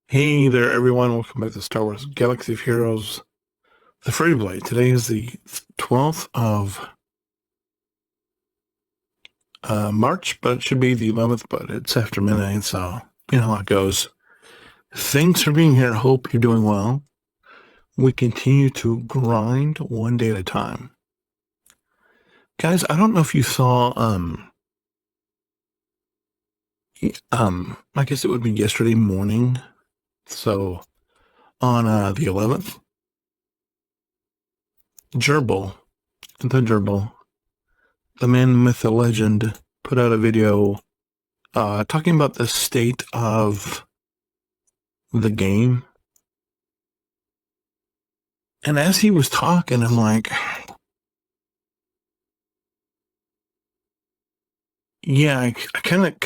Hey there, everyone. Welcome back to Star Wars Galaxy of Heroes, the free to play. Today is the 12th of March, but it should be the 11th, but it's after midnight, so you know how it goes. Thanks for being here. Hope you're doing well. We continue to grind one day at a time. Guys, I don't know if you saw, I guess it would be yesterday morning, so on the 11th, Gerbil, the man, the myth, the legend, put out a video talking about the state of the game. And as he was talking, I'm like, yeah, I kind of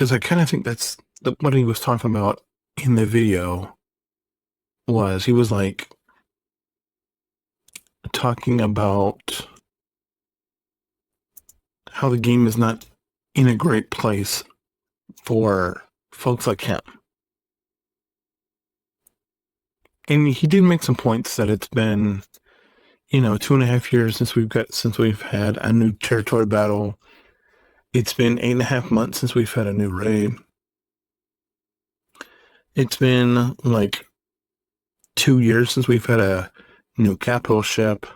think that's what he was talking about in the video. He was like talking about how the game is not in a great place for folks like him. And he did make some points that it's been, 2.5 years since we've had a new territory battle. It's been 8.5 months since we've had a new raid. It's been like 2 years since we've had a new capital ship.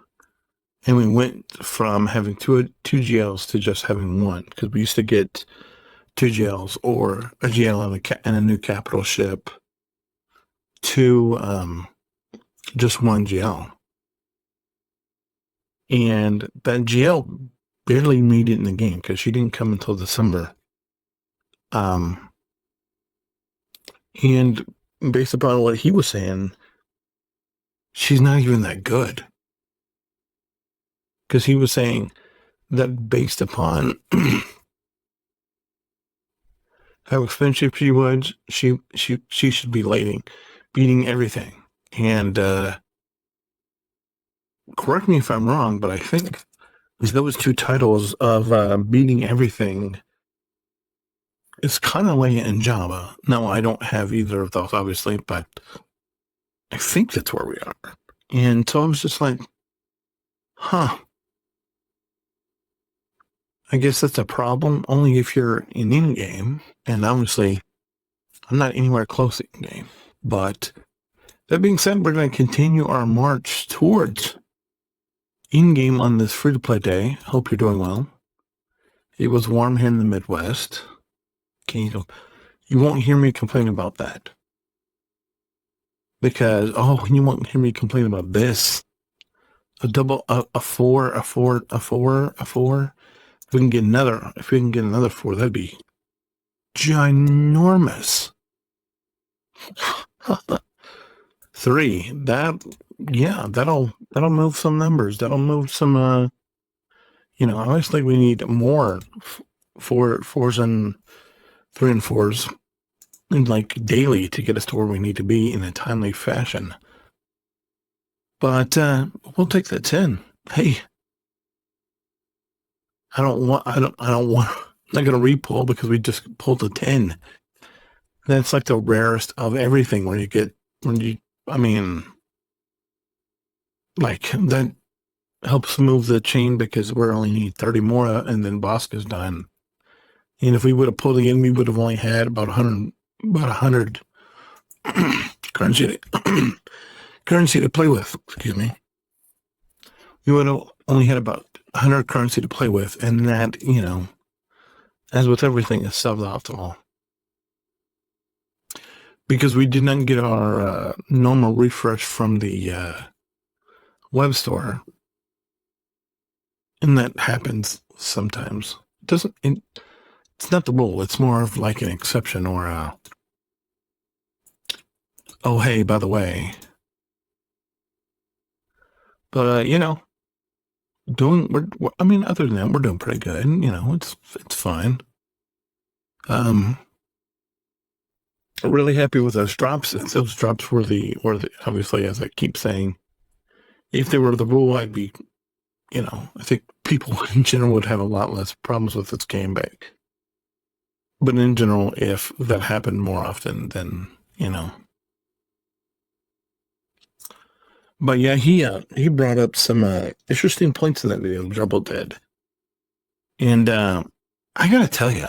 And we went from having two GLs to just having one, because we used to get 2 GLs or a GL and a new capital ship to just 1 GL. And that GL barely made it in the game because she didn't come until December. And based upon what he was saying, she's not even that good. Because he was saying that based upon how expensive she was, she should be beating everything. And correct me if I'm wrong, but I think those 2 titles of beating everything is kind of Leia and Jabba. No, I don't have either of those, obviously, but I think that's where we are. And so I was just like, huh. I guess that's a problem only if you're in game, and obviously I'm not anywhere close in game. But that being said, we're going to continue our march towards in-game on this free-to-play day. Hope you're doing well. It was warm here in the Midwest. You won't hear me complain about that. Because, you won't hear me complain about this. A 4. If we can get another 4, that'd be ginormous. 3, that'll move some numbers. That'll move some, obviously we need more 4s and 3 and 4s like daily to get us to where we need to be in a timely fashion. But we'll take that 10. Hey, I'm not gonna repull because we just pulled a 10. That's like the rarest of everything that helps move the chain because we only need 30 more and then Bosca's done. And if we would have pulled again, we would have only had about 100 currency to play with. Excuse me. We would have only had about 100 currency to play with, and that, as with everything, is suboptimal. Because we did not get our normal refresh from the web store. And that happens sometimes. It's not the rule. It's more of like an exception or oh, hey, by the way. But, other than that, we're doing pretty good. It's fine. Really happy with those drops. Those drops were obviously, as I keep saying, if they were the rule, I'd be, I think people in general would have a lot less problems with this game back. But in general, if that happened more often, then, But yeah, he brought up some interesting points in that video. Trouble did, and I gotta tell you,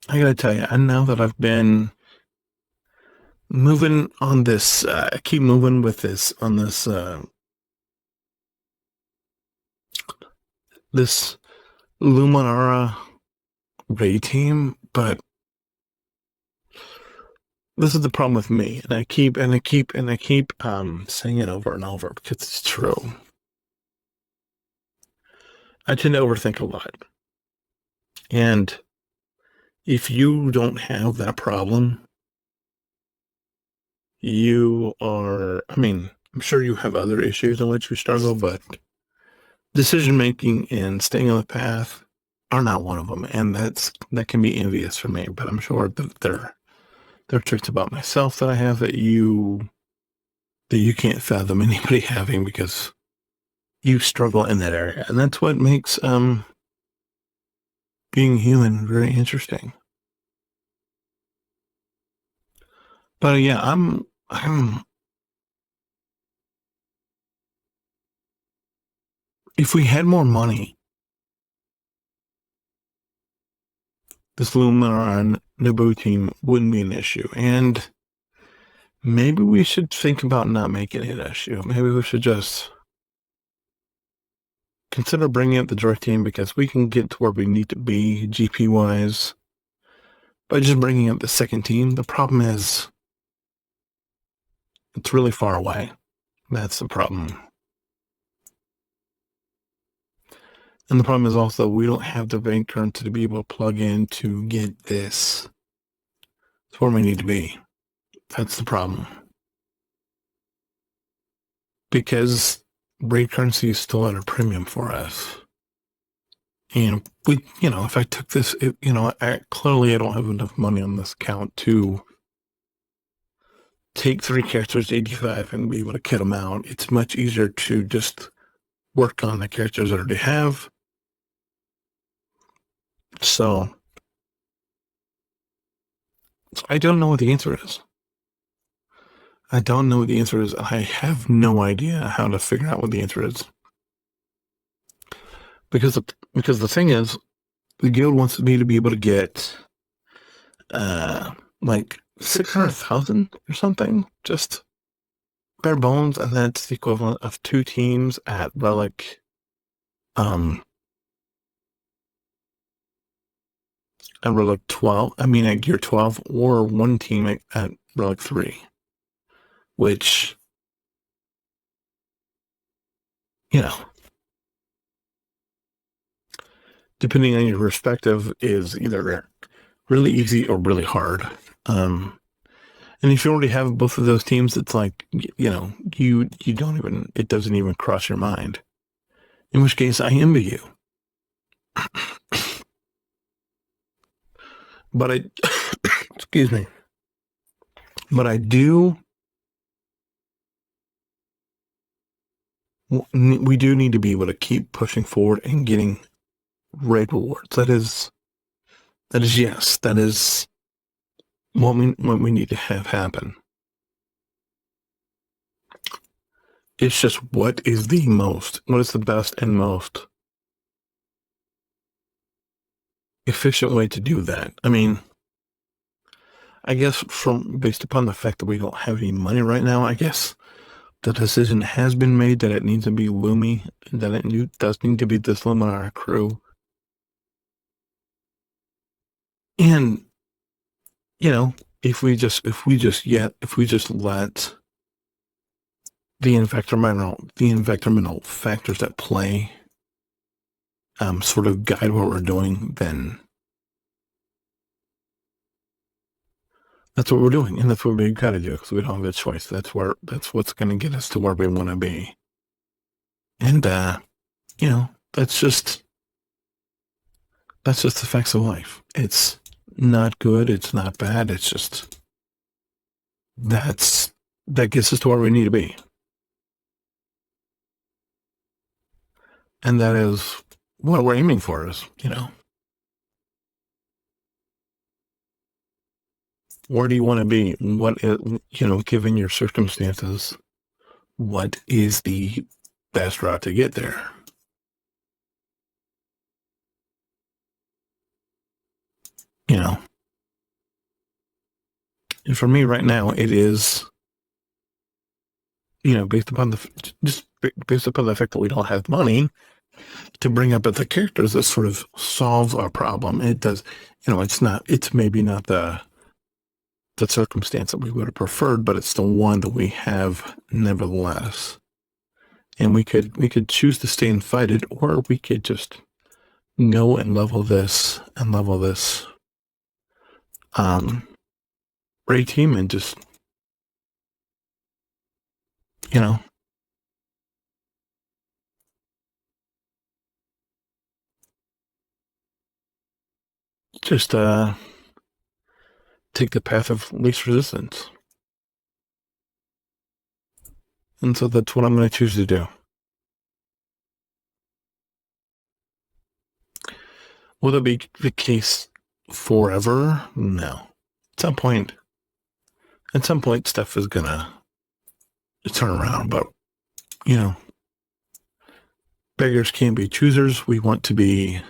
and now that I've been moving on this, I keep moving with this on this Luminara Ray team, but this is the problem with me, and I keep saying it over and over because it's true. I tend to overthink a lot, and if you don't have that problem, you are. I mean, I'm sure you have other issues in which you struggle, but decision making and staying on the path are not one of them, and that can be envious for me. But I'm sure that there are tricks about myself that I have that you can't fathom anybody having because you struggle in that area, and that's what makes being human very interesting. But yeah, I'm. If we had more money, this Luminar Naboo team wouldn't be an issue, and maybe we should think about not making it an issue. Maybe we should just consider bringing up the direct team because we can get to where we need to be GP wise by just bringing up the second team. The problem is it's really far away. That's the problem. And the problem is also we don't have the bank currency to be able to plug in to get this to where we need to be. That's the problem. Because rate currency is still at a premium for us. And we, if I took this, clearly I don't have enough money on this account to take 3 characters 85 and be able to kit them out. It's much easier to just work on the characters I already have. So I don't know what the answer is. I don't know what the answer is. I have no idea how to figure out what the answer is. Because the thing is, the guild wants me to be able to get like 600,000 or something, just bare bones, and that's the equivalent of 2 teams at Relic at Relic 12. I mean at Gear 12, or 1 team at Relic 3. Which, depending on your perspective, is either really easy or really hard. And if you already have both of those teams, it's like, you don't even, it doesn't even cross your mind. In which case, I envy you. But excuse me. But we do need to be able to keep pushing forward and getting raid rewards. That is what we need to have happen. It's just what is the best and most efficient way to do that. I mean, I guess based upon the fact that we don't have any money right now, I guess the decision has been made that it needs to be Lumi, that it does need to be this Luminar crew. And, if we just let the environmental factors at play sort of guide what we're doing, then that's what we're doing, and that's what we gotta do because we don't have a choice. That's what's going to get us to where we want to be. And that's just the facts of life. It's not good. It's not bad. It's just that gets us to where we need to be, and that is what we're aiming for. Is where do you want to be? What given your circumstances, what is the best route to get there. And for me right now, it is, based upon based upon the fact that we don't have money to bring up the characters that sort of solves our problem. It does, it's maybe not the circumstance that we would have preferred, but it's the one that we have nevertheless. And we could choose to stay and fight it, or we could just go and level this raid team and just just take the path of least resistance. And so that's what I'm going to choose to do. Will that be the case forever? No. At some point, stuff is going to turn around. But, beggars can't be choosers. We want to be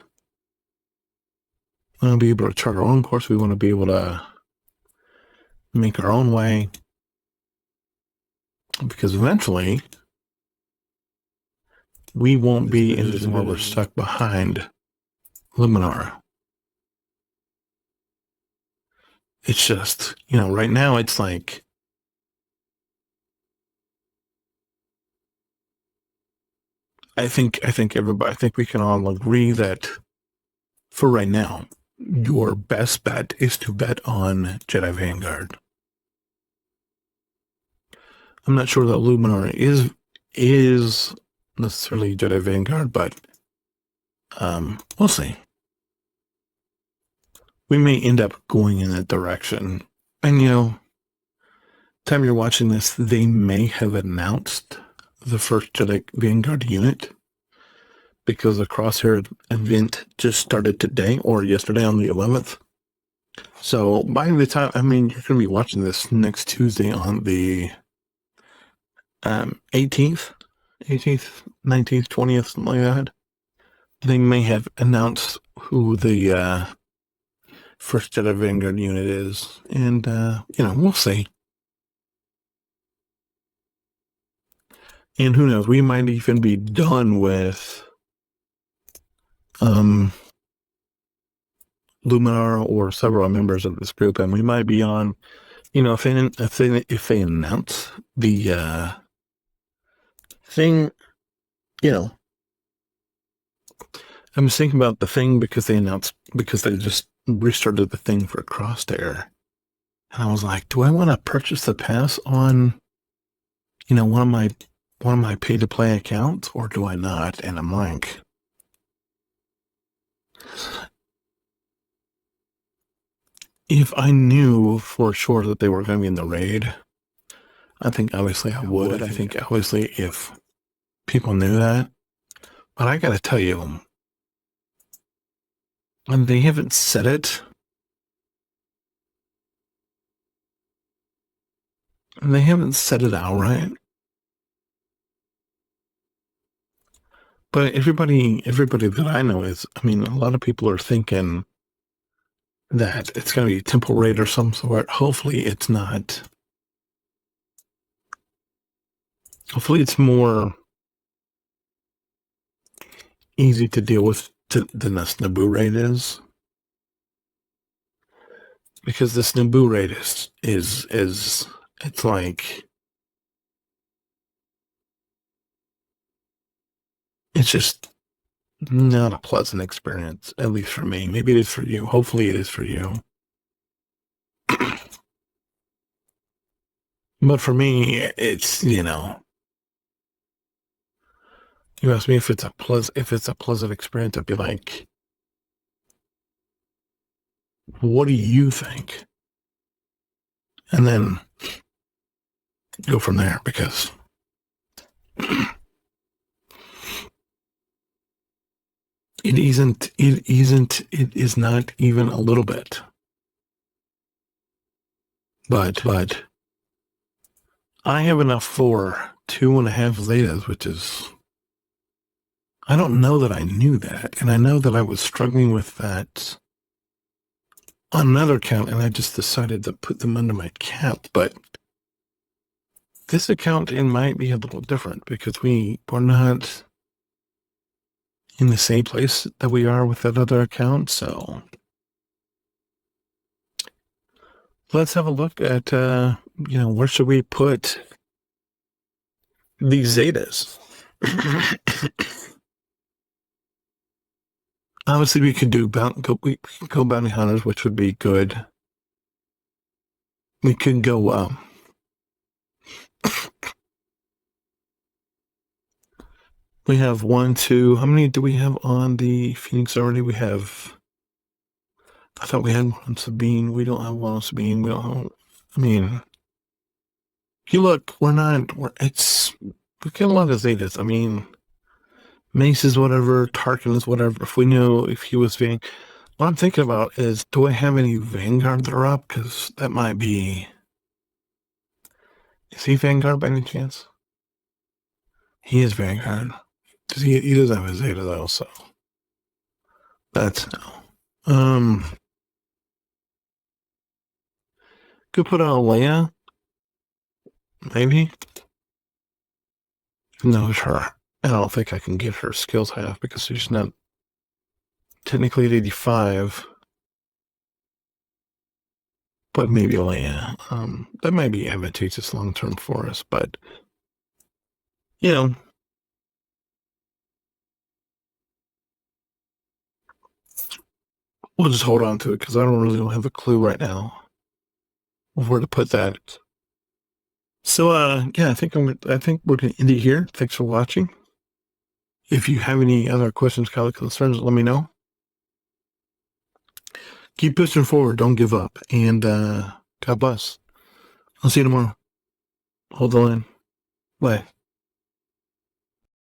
able to chart our own course. We want to be able to make our own way. Because eventually, we won't be in this where we're stuck behind Luminar. It's just, right now it's like, I think we can all agree that for right now, your best bet is to bet on Jedi Vanguard. I'm not sure that Luminar is necessarily Jedi Vanguard, but we'll see. We may end up going in that direction. And, time you're watching this, they may have announced the first Jedi Vanguard unit because the Crosshair event just started today or yesterday on the 11th. So by the time, you're going to be watching this next Tuesday on the 18th, 19th, 20th, something like that. They may have announced who the first Jedi Vanguard unit is. And, we'll see. And who knows, we might even be done with Luminar or several members of this group, and we might be on, if they announce the thing, I was thinking about the thing because they just restarted the thing for Crosshair. And I was like, do I want to purchase the pass on, one of my pay-to-play accounts, or do I not? And I'm like, if I knew for sure that they were going to be in the raid, I think obviously I would. I think obviously if people knew that. But I got to tell you, and they haven't said it. And they haven't said it outright. But everybody that I know is, a lot of people are thinking that it's going to be a temple raid or some sort. Hopefully it's not. Hopefully it's more easy to deal with than this Naboo raid is. Because this Naboo raid is it's like, it's just not a pleasant experience, at least for me. Maybe it is for you. Hopefully it is for you. But for me, it's, you ask me if it's a pleasant experience, I'd be like, what do you think? And then go from there, because it is not even a little bit. But I have enough for 2.5 zetas, which is, I don't know that I knew that. And I know that I was struggling with that on another account, and I just decided to put them under my account. But this account, it might be a little different because we're not in the same place that we are with that other account. So let's have a look at, where should we put these zetas? Obviously, we could do go bounty hunters, which would be good. We could go. We have 1, 2. How many do we have on the Phoenix already? We have. I thought we had one on Sabine. We don't have one on Sabine. We don't have. I mean, you look. We're not. We get a lot of zetas. I mean, Mace is whatever. Tarkin is whatever. If we knew if he was being. What I'm thinking about is, do I have any Vanguard that are up? Because that might be. Is he Vanguard by any chance? He is Vanguard. Because he doesn't have a Zeta though, so. That's no. Could put on Leia. Maybe. No, her. I don't think I can get her skills half because she's not technically at 85. But maybe Leia. That might be advantageous long term for us, but we'll just hold on to it because I don't have a clue right now of where to put that. So I think we're gonna end it here. Thanks for watching. If you have any other questions, concerns, let me know. Keep pushing forward. Don't give up. And God bless. I'll see you tomorrow. Hold the line. Bye.